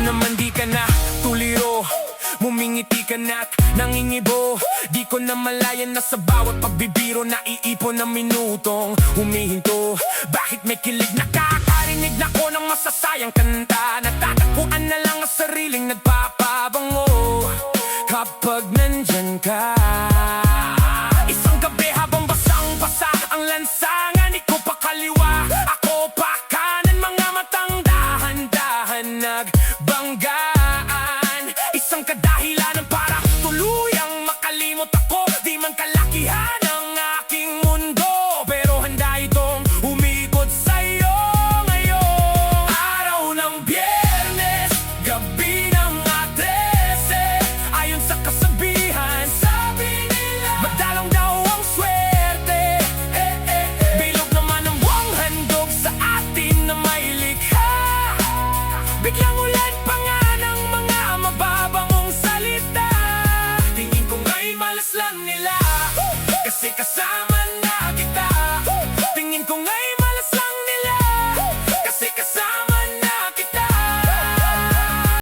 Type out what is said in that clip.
naman di ka na tuliro, mumingiti ka na't nangingibo. Di ko na malayan na sa bawat pagbibiro naiipon na minutong humihinto. Bakit may kilig nakakarinig na ko ng masasayang kanta? Natatagpuan na lang ang sariling nagpapabango kapag nandyan ka. Isang gabi habang basang-basa ang lansangan, ikaw pa kaliwa, ako pa kanan, mga matang dahan-dahan nagbanggaan. Isang kadahilanan para tuluyang makalimot ako. Di man kalakihan ang aking mundo, pero handa itong umikot sa'yo ngayong araw ng Biyernes, gabi ng 13. Ayon sa kasabihan, sabi nila madalang daw ang swerte. Bilog naman ang buwang handog sa atin na may likha. Biglang ulan pa